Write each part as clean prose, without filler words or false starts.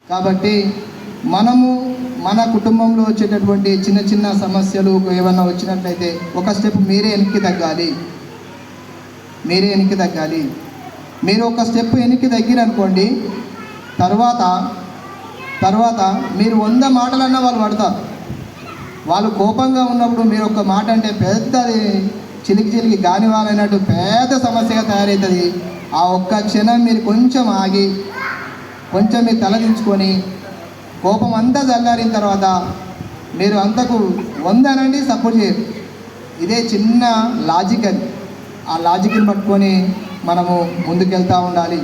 కాబట్టి మనము మన కుటుంబంలో వచ్చేటటువంటి చిన్న చిన్న సమస్యలు ఏమన్నా వచ్చినట్లయితే ఒక స్టెప్ మీరే వెనక్కి తగ్గాలి. మీరు ఒక స్టెప్ వెనక్కి తగ్గిరనుకోండి, తర్వాత మీరు 100 మాటలన్నా వాళ్ళు పడతారు. వాళ్ళు కోపంగా ఉన్నప్పుడు మీరు ఒక మాట అంటే పెద్దది చిలికి గానివాలైనట్టు పెద్ద సమస్యగా తయారవుతుంది. ఆ ఒక్క క్షణం మీరు కొంచెం ఆగి కొంచెం మీరు తలదించుకొని కోపం అంతా చల్లారిన తర్వాత మీరు అంతకు 100 అనండి సపోర్ట్ చేయరు. ఇదే చిన్న లాజిక్ అది. ఆ లాజిక్ని పట్టుకొని మనము ముందుకెళ్తూ ఉండాలి.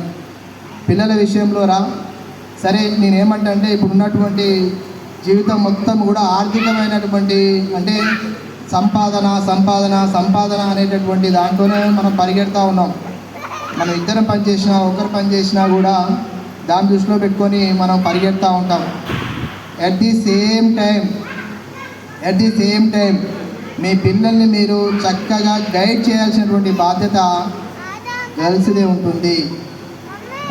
పిల్లల విషయంలో సరే నేనేమంటే ఇప్పుడు ఉన్నటువంటి జీవితం మొత్తం కూడా ఆర్థికమైనటువంటి అంటే సంపాదన అనేటటువంటి దాంట్లోనే మనం పరిగెడుతూ ఉన్నాం. మనం ఇద్దరం పనిచేసినా ఒకరు పనిచేసినా కూడా దాన్ని దృష్టిలో పెట్టుకొని మనం పరిగెడుతూ ఉంటాం. ఎట్ ది సేమ్ టైం మీ పిల్లల్ని మీరు చక్కగా గైడ్ చేయాల్సినటువంటి బాధ్యత గర్ల్స్దే ఉంటుంది.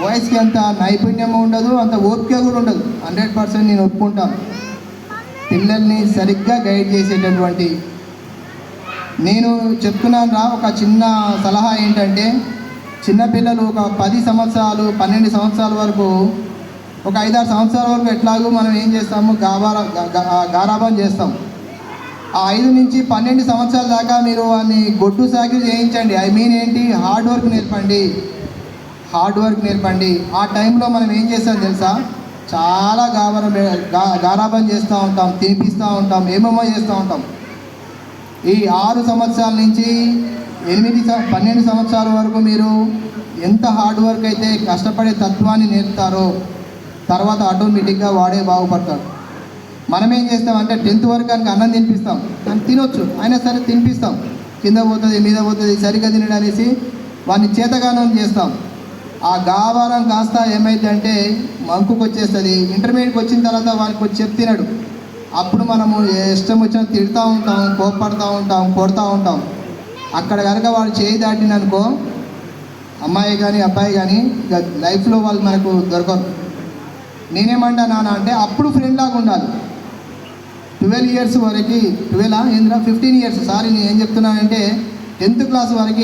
బాయ్స్కి అంత నైపుణ్యం ఉండదు, అంత ఓపిక కూడా ఉండదు. 100% నేను ఒప్పుకుంటాను. పిల్లల్ని సరిగ్గా గైడ్ చేసేటటువంటి నేను చెప్తున్నాను ఒక చిన్న సలహా ఏంటంటే, చిన్నపిల్లలు ఒక 10 సంవత్సరాలు 12 సంవత్సరాల వరకు ఒక 5-6 సంవత్సరాల వరకు ఎట్లాగో మనం ఏం చేస్తాము, గారాబం చేస్తాం. ఆ 5 నుంచి 12 సంవత్సరాల దాకా మీరు వాడిని గొడ్డు సాకిరి చేయించండి. ఏంటి, హార్డ్ వర్క్ నేర్పండి. ఆ టైంలో మనం ఏం చేస్తాం తెలుసా, చాలా గారాబం చేస్తూ ఉంటాం, తినిపిస్తూ ఉంటాం, ఏమేమో చేస్తూ ఉంటాం. ఈ 6 సంవత్సరాల నుంచి 12 సంవత్సరాల వరకు మీరు ఎంత హార్డ్ వర్క్ అయితే కష్టపడే తత్వాన్ని నేర్పుతారో తర్వాత ఆటోమేటిక్గా వాడే బాగుపడతాడు. మనం ఏం చేస్తామంటే 10th వరకు కనుక అన్నం తినిపిస్తాం, కానీ తినొచ్చు అయినా సరే తినిపిస్తాం, కింద పోతుంది మీద పోతుంది సరిగ్గా తినడనేసి వాడిని చేతగానం చేస్తాం. ఆ గావారం కాస్త ఏమైందంటే మంకుకు వచ్చేస్తుంది. ఇంటర్మీడియట్కి వచ్చిన తర్వాత వానికి వచ్చి చెప్తున్నాడు. అప్పుడు మనము ఇష్టం వచ్చిన తిడుతూ ఉంటాం, కోప్పడుతూ ఉంటాం, కొడుతూ ఉంటాం. అక్కడ కనుక వాళ్ళు చేయి దాటిననుకో, అమ్మాయి కానీ అబ్బాయి కానీ ఇక లైఫ్లో వాళ్ళు మనకు దొరకరు. నేనేమంటా అంటే అప్పుడు ఫ్రెండ్ లాగా ఉండాలి. 12 years వరకు 15 years సారీ నేను ఏం చెప్తున్నానంటే 10th క్లాస్ వరకు